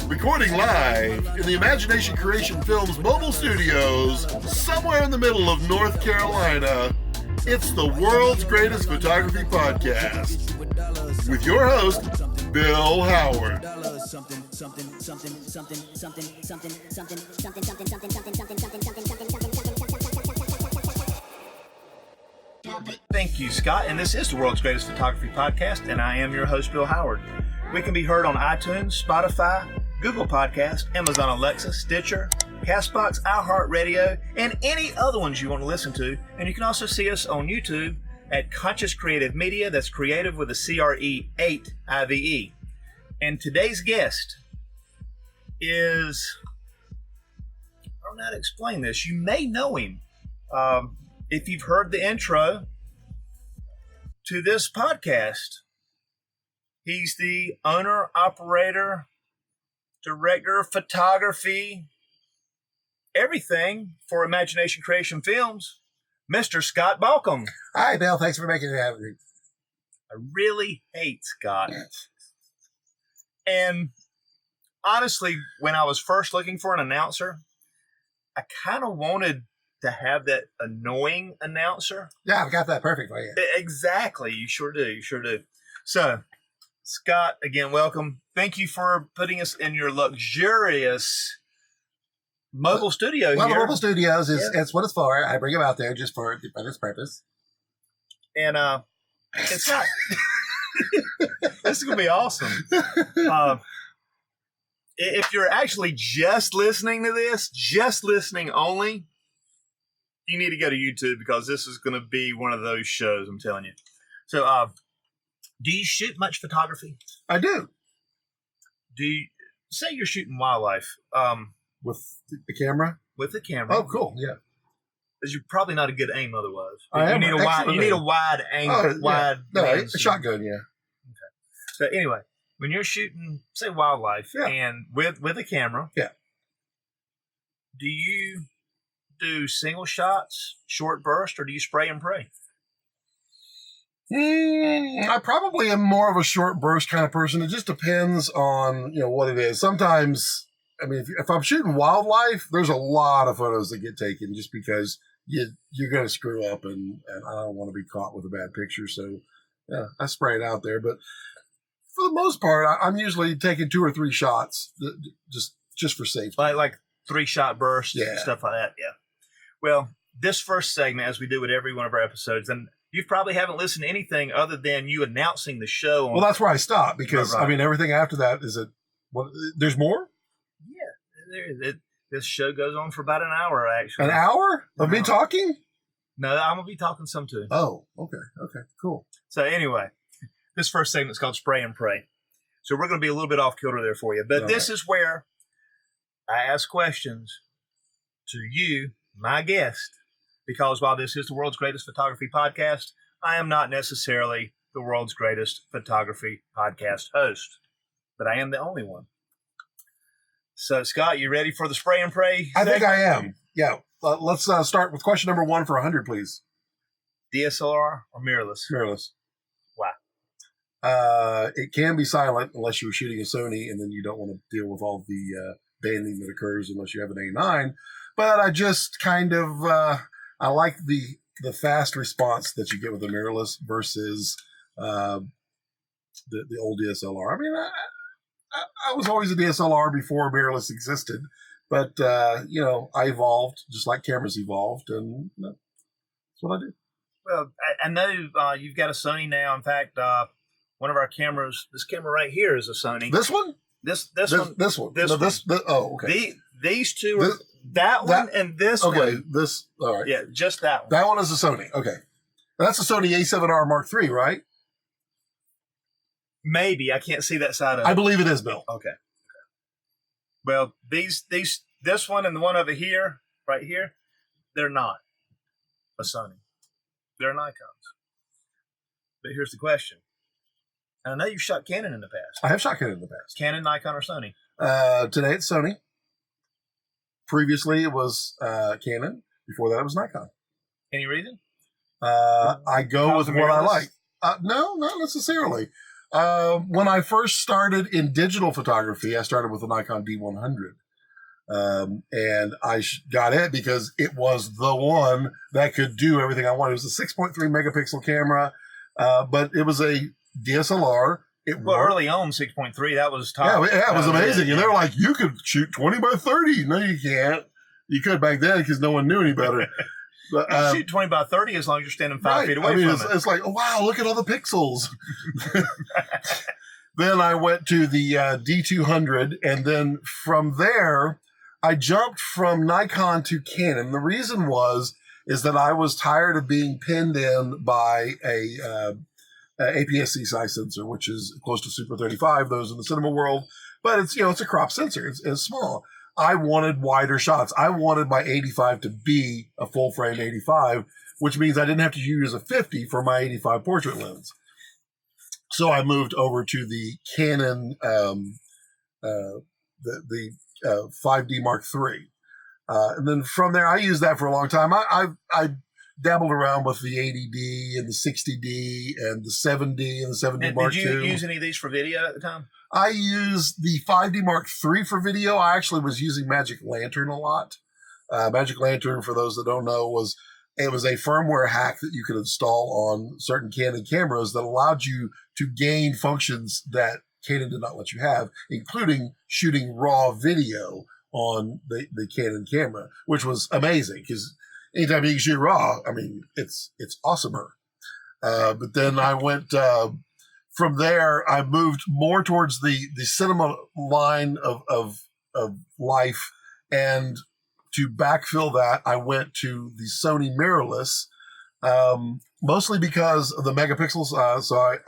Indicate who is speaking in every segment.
Speaker 1: Recording live in the Imagination Creation Films mobile studios, somewhere in the middle of North Carolina, it's the world's greatest photography podcast with your host, Bill Howard.
Speaker 2: Thank you, Scott, and this is the world's greatest photography podcast, and I am your host, Bill Howard. We can be heard on iTunes, Spotify, Google Podcast, Amazon Alexa, Stitcher, CastBox, iHeartRadio, and any other ones you want to listen to. And you can also see us on YouTube at Conscious Creative Media. That's creative with a CRE8 IVE. And today's guest is, I don't know how to explain this. You may know him if you've heard the intro to this podcast. He's the owner, operator, director of photography, everything for Imagination Creation Films, Mr. Scott Balkum.
Speaker 3: Hi, Bill. Thanks for making it happen.
Speaker 2: I really hate Scott. And honestly, when I was first looking for an announcer, I kind of wanted to have that annoying announcer.
Speaker 3: Yeah, I've got that perfect for you.
Speaker 2: Exactly. You sure do. You sure do. So, Scott, again, welcome. Thank you for putting us in your luxurious mobile studio
Speaker 3: Well,
Speaker 2: here.
Speaker 3: the mobile studios is it's what it's for. I bring them out there just for this purpose.
Speaker 2: And it's not. This is going to be awesome. If you're actually just listening to this, just listening only, you need to go to YouTube because this is going to be one of those shows, I'm telling you. So, do you shoot much photography?
Speaker 3: I do.
Speaker 2: Do you say you're shooting wildlife?
Speaker 3: With the camera?
Speaker 2: With the camera.
Speaker 3: Oh, cool. Yeah.
Speaker 2: Because you're probably not a good aim otherwise.
Speaker 3: You
Speaker 2: need a wide angle, wide.
Speaker 3: No,
Speaker 2: lens.
Speaker 3: a shotgun, yeah.
Speaker 2: Okay. So anyway, when you're shooting, say, wildlife, and with a camera, do you do single shots, short burst, or do you spray and pray?
Speaker 3: I probably am more of a short burst kind of person. It just depends on what it is. Sometimes, I mean, if I'm shooting wildlife, there's a lot of photos that get taken just because you're going to screw up, and I don't want to be caught with a bad picture. So, yeah, I spray it out there. But for the most part, I'm usually taking 2 or 3 shots just for safety.
Speaker 2: Like 3-shot bursts, stuff like that. Yeah. Well, this first segment, as we do with every one of our episodes, and you probably haven't listened to anything other than you announcing the show.
Speaker 3: Well, that's where I stop because, right. I mean, everything after that is there's more?
Speaker 2: Yeah. This show goes on for about an hour, actually.
Speaker 3: An hour of me talking?
Speaker 2: No, I'm going to be talking some too.
Speaker 3: Oh, okay. Okay, cool.
Speaker 2: So anyway, this first segment is called Spray and Pray. So we're going to be a little bit off kilter there for you. But this is where I ask questions to you, my guest. Because while this is the world's greatest photography podcast, I am not necessarily the world's greatest photography podcast host, but I am the only one. So, Scott, you ready for the spray and pray?
Speaker 3: I think I am. Yeah. Let's start with question number 1 for 100, please.
Speaker 2: DSLR or mirrorless?
Speaker 3: Mirrorless.
Speaker 2: Wow.
Speaker 3: It can be silent unless you're shooting a Sony, and then you don't want to deal with all the banding that occurs unless you have an A9. But I just kind of... I like the fast response that you get with the mirrorless versus the old DSLR. I mean, I was always a DSLR before mirrorless existed, but I evolved just like cameras evolved, and that's what I do.
Speaker 2: Well, I know you've got a Sony now. In fact, one of our cameras, this camera right here, is a Sony.
Speaker 3: This one?
Speaker 2: This one.
Speaker 3: Oh, okay.
Speaker 2: These two are. That one and this one.
Speaker 3: Okay, this, all right.
Speaker 2: Yeah, just that one.
Speaker 3: That one is a Sony. Okay. That's a Sony A7R Mark III, right?
Speaker 2: Maybe. I can't see that side of it.
Speaker 3: I believe it is, Bill.
Speaker 2: Okay. Well, this one and the one over here, right here, they're not a Sony. They're Nikons. But here's the question. And I know you've shot Canon in the past.
Speaker 3: I have shot Canon in the past.
Speaker 2: Canon, Nikon, or Sony?
Speaker 3: Today it's Sony. Previously, it was Canon. Before that, it was Nikon.
Speaker 2: Any reason?
Speaker 3: I go with what I like. No, not necessarily. When I first started in digital photography, I started with a Nikon D100. And I got it because it was the one that could do everything I wanted. It was a 6.3 megapixel camera, but it was a DSLR.
Speaker 2: Early on, 6.3, that was top.
Speaker 3: Yeah, it was amazing. And they were like, you could shoot 20 by 30. No, you can't. You could back then because no one knew any better. But,
Speaker 2: you can shoot 20 by 30 as long as you're standing 5 feet away from it.
Speaker 3: It's like, oh, wow, look at all the pixels. Then I went to the D200, and then from there, I jumped from Nikon to Canon. The reason is that I was tired of being pinned in by a APS-C size sensor, which is close to Super 35, those in the cinema world. But it's a crop sensor. It's small. I wanted wider shots. I wanted my 85 to be a full frame 85, which means I didn't have to use a 50 for my 85 portrait lens. So I moved over to the Canon, the 5D Mark III. And then from there, I used that for a long time. I dabbled around with the 80D and the 60D and the 7D and the 7D Mark II.
Speaker 2: Did you use any of these for video at the time?
Speaker 3: I used the 5D Mark III for video. I actually was using Magic Lantern a lot. Magic Lantern, for those that don't know, was a firmware hack that you could install on certain Canon cameras that allowed you to gain functions that Canon did not let you have, including shooting raw video on the Canon camera, which was amazing because anytime you can shoot raw, I mean, it's awesomer. But then I went from there. I moved more towards the cinema line of life, and to backfill that, I went to the Sony mirrorless, mostly because of the megapixels. So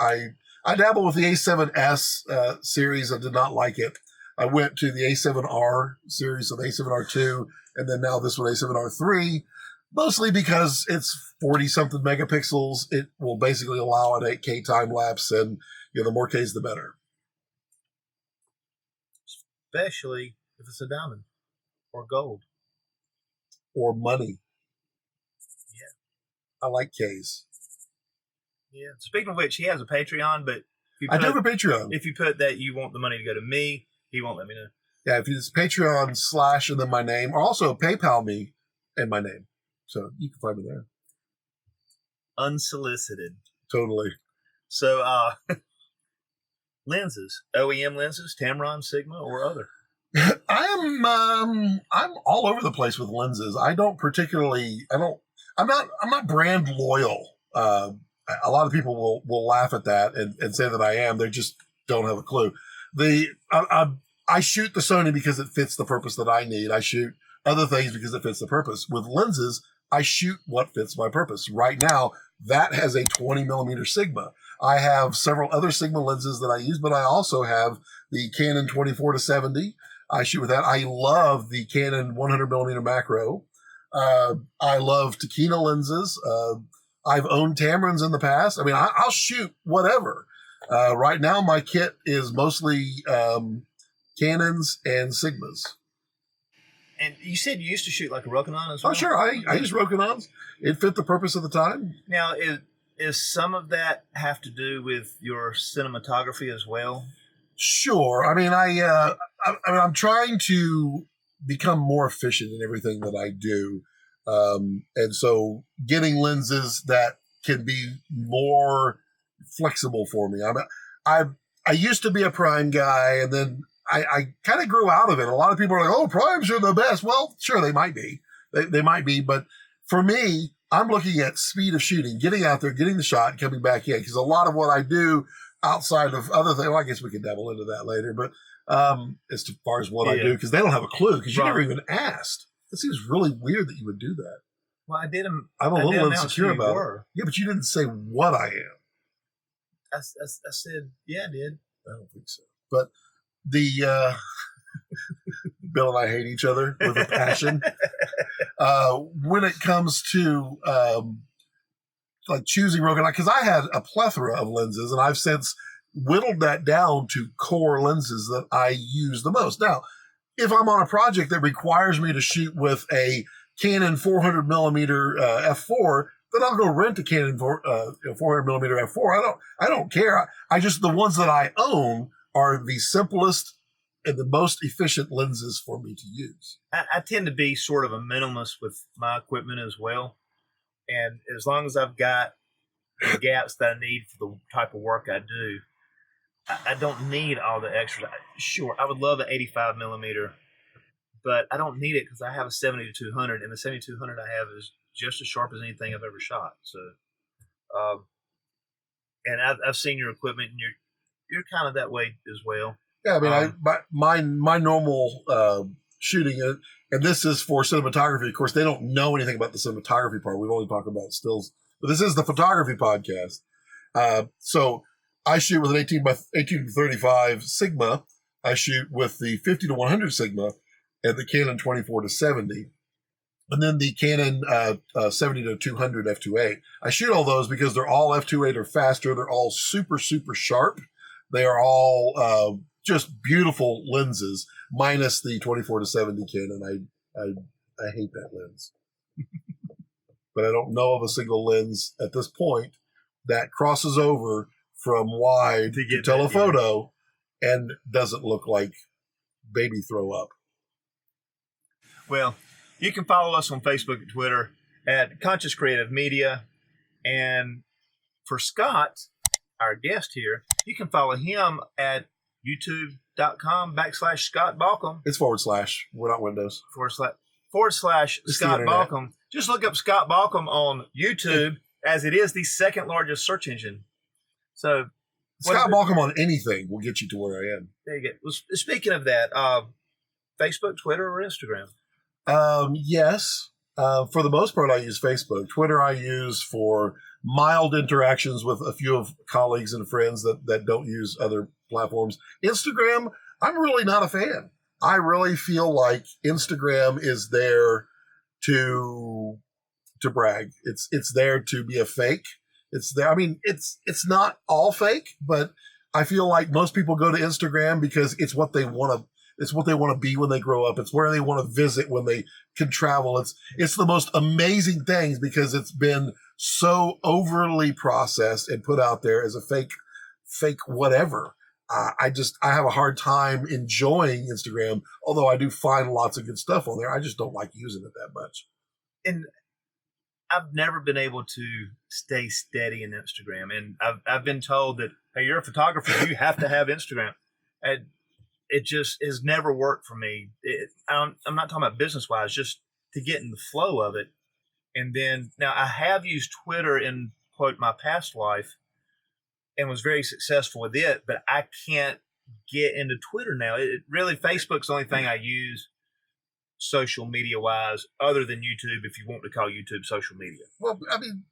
Speaker 3: I dabbled with the A7S series. I did not like it. I went to the A7R series, so the A7R2, and then now this one, A7R3, mostly because it's 40-something megapixels. It will basically allow an 8K time-lapse, and the more Ks, the better.
Speaker 2: Especially if it's a diamond or gold.
Speaker 3: Or money.
Speaker 2: Yeah.
Speaker 3: I like Ks.
Speaker 2: Yeah. Speaking of which, he has a Patreon, but
Speaker 3: I do have a Patreon.
Speaker 2: If you put that you want the money to go to me, he won't let me know.
Speaker 3: Yeah, if you just Patreon / and then my name, or also PayPal me and my name. So you can find me there.
Speaker 2: Unsolicited.
Speaker 3: Totally.
Speaker 2: So lenses, OEM lenses, Tamron, Sigma, or other?
Speaker 3: I'm all over the place with lenses. I'm not brand loyal. A lot of people will laugh at that and say that I am. They just don't have a clue. I shoot the Sony because it fits the purpose that I need. I shoot other things because it fits the purpose. With lenses, I shoot what fits my purpose. Right now, that has a 20 millimeter Sigma. I have several other Sigma lenses that I use, but I also have the Canon 24-70. I shoot with that. I love the Canon 100 millimeter macro. I love Tokina lenses. I've owned Tamrons in the past. I mean, I'll shoot whatever. Right now, my kit is mostly Canons and Sigmas.
Speaker 2: And you said you used to shoot like a Rokinon as well?
Speaker 3: Oh, sure. I use Rokinons. It fit the purpose of the time.
Speaker 2: Now, is some of that have to do with your cinematography as well?
Speaker 3: Sure. I mean, I'm trying to become more efficient in everything that I do. And so getting lenses that can be more flexible for me. I used to be a prime guy, and then I kind of grew out of it. A lot of people are like, oh, primes are the best. Well, sure, they might be. They might be. But for me, I'm looking at speed of shooting, getting out there, getting the shot, and coming back in. Because a lot of what I do outside of other things, well, I guess we could dabble into that later. But as far as what I do, because they don't have a clue, because you never even asked. It seems really weird that you would do that.
Speaker 2: Well, I did them.
Speaker 3: I'm a little insecure about it. Yeah, but you didn't say what I am.
Speaker 2: I said, yeah, I did.
Speaker 3: I don't think so. But the Bill and I hate each other with a passion. When it comes to like choosing Rokinon, because I had a plethora of lenses, and I've since whittled that down to core lenses that I use the most. Now, if I'm on a project that requires me to shoot with a Canon 400 millimeter f4, then I'll go rent a Canon 400 millimeter f4. I don't care. I just, the ones that I own are the simplest and the most efficient lenses for me to use.
Speaker 2: I tend to be sort of a minimalist with my equipment as well. And as long as I've got the gaps that I need for the type of work I do, I don't need all the extras. Sure, I would love an 85 millimeter, but I don't need it because I have a 70-200, and the 70-200 I have is just as sharp as anything I've ever shot. So, and I've seen your equipment, and you're kind of that way as well.
Speaker 3: Yeah, I mean, my normal shooting, and this is for cinematography. Of course, they don't know anything about the cinematography part. We've only talked about stills, but this is the photography podcast. So I shoot with an 18-35 Sigma. I shoot with the 50-100 Sigma and the Canon 24-70. And then the Canon 70-200 f2.8. I shoot all those because they're all f2.8 or faster. They're all super, super sharp. They are all just beautiful lenses, minus the 24-70 Canon. I hate that lens. But I don't know of a single lens at this point that crosses over from wide to telephoto and doesn't look like baby throw up.
Speaker 2: Well, you can follow us on Facebook and Twitter at Conscious Creative Media. And for Scott, our guest here, you can follow him at youtube.com/Scott Balkum.
Speaker 3: It's /. We're not Windows.
Speaker 2: / Scott Balkum. Just look up Scott Balkum on YouTube, as it is the second largest search engine. So
Speaker 3: Scott Balkum on anything will get you to where I am.
Speaker 2: There you go. Well, speaking of that, Facebook, Twitter, or Instagram?
Speaker 3: Yes. For the most part, I use Facebook. Twitter I use for mild interactions with a few of colleagues and friends that don't use other platforms. Instagram, I'm really not a fan. I really feel like Instagram is there to brag. It's there to be a fake. It's there. I mean, it's not all fake, but I feel like most people go to Instagram because it's what they want to. It's what they want to be when they grow up. It's where they want to visit when they can travel. It's the most amazing things because it's been so overly processed and put out there as a fake whatever. I have a hard time enjoying Instagram, although I do find lots of good stuff on there. I just don't like using it that much.
Speaker 2: And I've never been able to stay steady in Instagram. And I've been told that, hey, you're a photographer, you have to have Instagram. And it just has never worked for me. I'm not talking about business-wise, just to get in the flow of it. And then, now I have used Twitter in, quote, my past life and was very successful with it, but I can't get into Twitter now. Really, Facebook's the only thing I use social media-wise, other than YouTube, if you want to call YouTube social media.
Speaker 3: Well, I mean,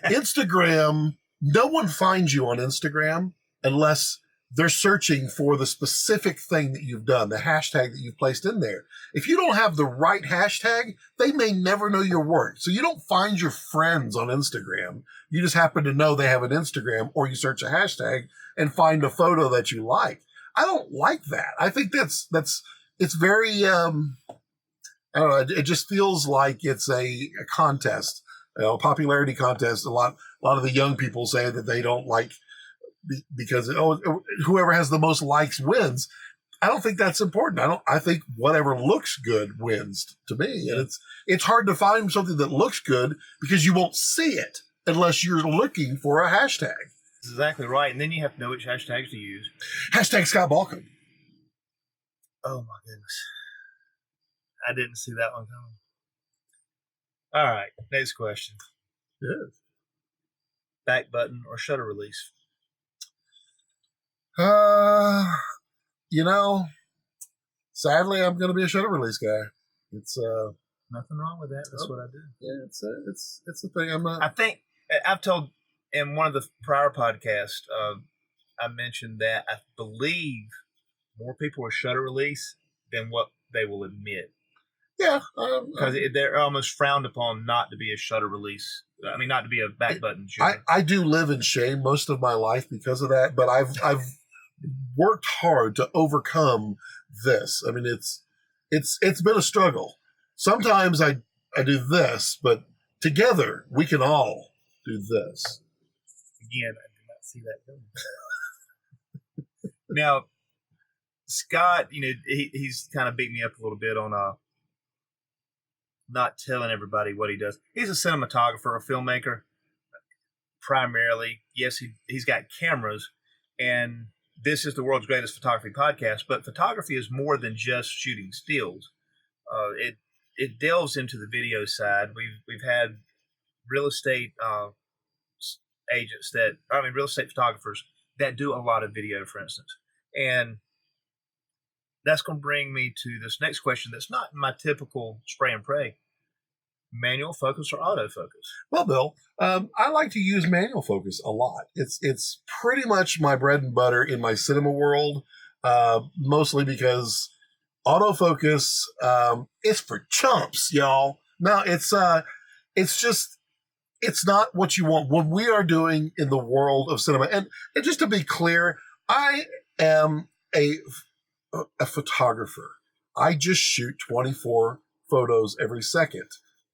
Speaker 3: Instagram, no one finds you on Instagram unless they're searching for the specific thing that you've done, the hashtag that you've placed in there. If you don't have the right hashtag, they may never know your work. So you don't find your friends on Instagram. You just happen to know they have an Instagram, or you search a hashtag and find a photo that you like. I don't like that. I think it's very, I don't know. It just feels like it's a contest, a popularity contest. A lot of the young people say that they don't like because whoever has the most likes wins. I don't think that's important. I think whatever looks good wins to me. And it's hard to find something that looks good because you won't see it unless you're looking for a hashtag.
Speaker 2: That's exactly right. And then you have to know which hashtags to use.
Speaker 3: Hashtag Scott Balkum.
Speaker 2: Oh my goodness. I didn't see that one coming. All right. Next question.
Speaker 3: Yes.
Speaker 2: Back button or shutter release?
Speaker 3: Sadly, I'm going to be a shutter release guy. It's
Speaker 2: nothing wrong with that. That's what I do.
Speaker 3: Yeah, it's a thing. I'm not.
Speaker 2: I think I've told in one of the prior podcasts, I mentioned that I believe more people are shutter release than what they will admit.
Speaker 3: Yeah,
Speaker 2: because they're almost frowned upon not to be a shutter release. I mean, not to be a back button shooter.
Speaker 3: I do live in shame most of my life because of that, but I've worked hard to overcome this. I mean, it's been a struggle. Sometimes I do this, but together we can all do this.
Speaker 2: Again, I did not see that coming. Now, Scott, he's kind of beat me up a little bit on not telling everybody what he does. He's a cinematographer, a filmmaker, primarily. Yes, he's got cameras, and this is the world's greatest photography podcast. But photography is more than just shooting stills. It delves into the video side. We've had real estate real estate photographers that do a lot of video, for instance, and that's going to bring me to this next question. That's not my typical spray and pray: manual focus or autofocus?
Speaker 3: Well, Bill, I like to use manual focus a lot. It's pretty much my bread and butter in my cinema world, mostly because autofocus is for chumps, y'all. No, it's not what you want. What we are doing in the world of cinema, and just to be clear, I am a photographer. I just shoot 24 photos every second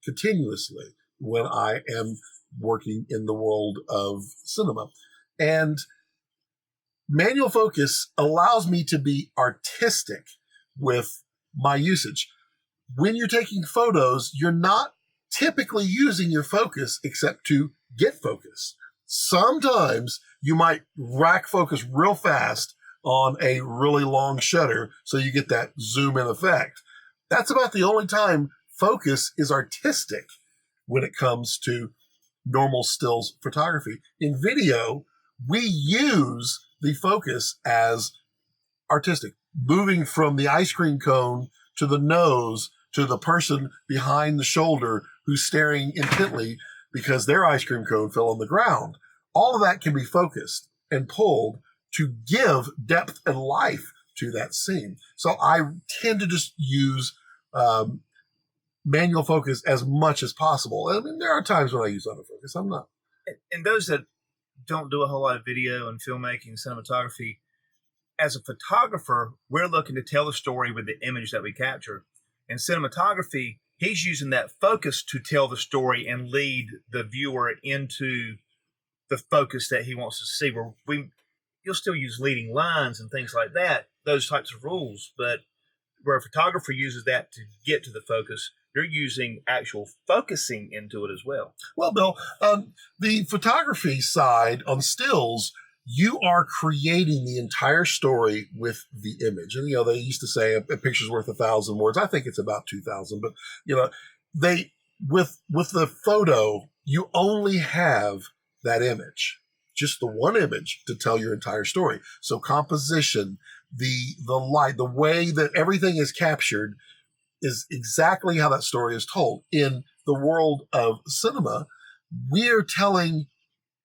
Speaker 3: continuously when I am working in the world of cinema. And manual focus allows me to be artistic with my usage. When you're taking photos, you're not typically using your focus except to get focus. Sometimes you might rack focus real fast on a really long shutter so you get that zoom in effect. That's about the only time focus is artistic when it comes to normal stills photography. In video, we use the focus as artistic, moving from the ice cream cone to the nose to the person behind the shoulder who's staring intently because their ice cream cone fell on the ground. All of that can be focused and pulled to give depth and life to that scene. So I tend to just use manual focus as much as possible. I mean, there are times when I use autofocus. I'm not.
Speaker 2: And those that don't do a whole lot of video and filmmaking, cinematography, as a photographer, we're looking to tell the story with the image that we capture. In cinematography, he's using that focus to tell the story and lead the viewer into the focus that he wants to see. You'll still use leading lines and things like that, those types of rules. But where a photographer uses that to get to the focus, you're using actual focusing into it as well.
Speaker 3: Well, Bill, the photography side on stills, you are creating the entire story with the image. And, they used to say a picture's worth 1,000 words. I think it's about 2,000. But, with the photo, you only have that image, just the one image to tell your entire story. So composition, the light, the way that everything is captured is exactly how that story is told. In the world of cinema, we're telling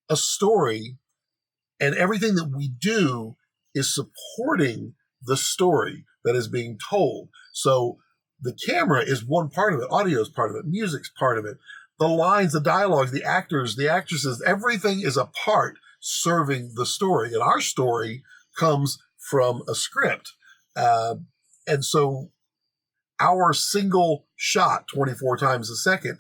Speaker 3: a story, and everything that we do is supporting the story that is being told. So the camera is one part of it, audio is part of it, music's part of it, the lines, the dialogues, the actors, the actresses, everything is a part serving the story. And our story comes from a script. And so our single shot 24 times a second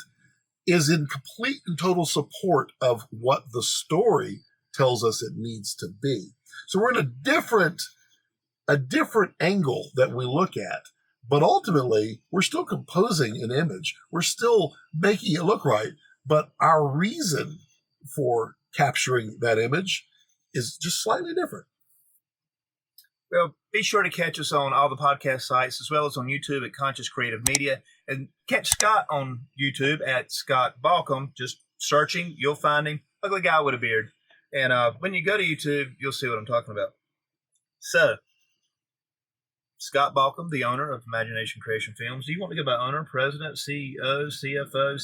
Speaker 3: is in complete and total support of what the story tells us it needs to be. So we're in a different angle that we look at, but ultimately we're still composing an image. We're still making it look right, but our reason for capturing that image is just slightly different.
Speaker 2: Well, be sure to catch us on all the podcast sites as well as on YouTube at Conscious Creative Media, and catch Scott on YouTube at Scott Balkum. Just searching, you'll find him. Ugly guy with a beard. And when you go to YouTube, you'll see what I'm talking about. So, Scott Balkum, the owner of Imagination Creation Films. Do you want to go by owner, president, CEO, CFO,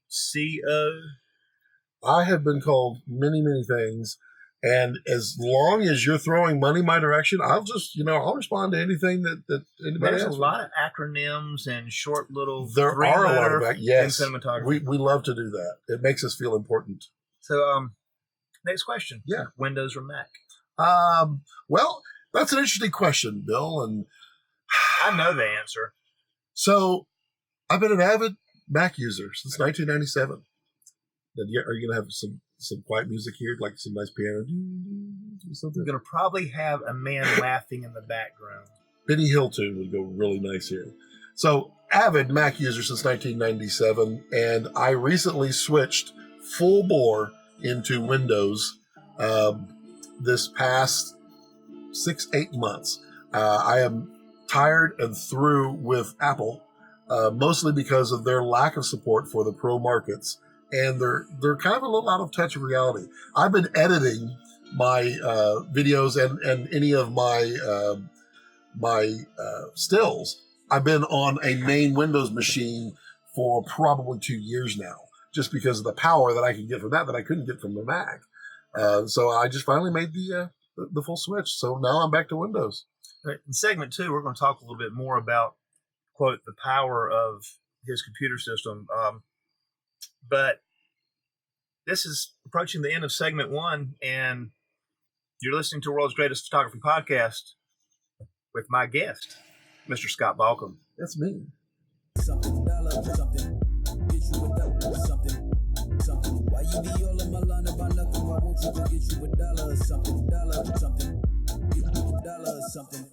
Speaker 2: CO?
Speaker 3: I have been called many, many things. And as long as you're throwing money my direction, I'll just, I'll respond to anything that anybody asks.
Speaker 2: There's a lot of acronyms and short little
Speaker 3: there are a lot of yes.
Speaker 2: in cinematography.
Speaker 3: We love to do that. It makes us feel important.
Speaker 2: So, next question.
Speaker 3: Yeah.
Speaker 2: Windows or Mac?
Speaker 3: Well, that's an interesting question, Bill. And
Speaker 2: I know the answer.
Speaker 3: So I've been an avid Mac user since 1997. Are you going to have some quiet music here, like some nice piano? Something?
Speaker 2: I'm going to probably have a man laughing in the background.
Speaker 3: Benny Hill tune would go really nice here. So, avid Mac user since 1997, and I recently switched full bore into Windows this past 6-8 months. I am tired and through with Apple, mostly because of their lack of support for the pro markets, and they're kind of a little out of touch of reality. I've been editing my videos and any of my stills. I've been on a main Windows machine for probably 2 years now, just because of the power that I can get from that I couldn't get from the Mac. So I just finally made the full switch. So now I'm back to Windows.
Speaker 2: In segment 2, we're going to talk a little bit more about, quote, the power of his computer system. But this is approaching the end of segment 1, and you're listening to World's Greatest Photography Podcast with my guest, Mr. Scott Balkum.
Speaker 3: That's me.
Speaker 4: Why you be all in my line about nothing? Why won't you go get you $1 or something? $something. $1 something.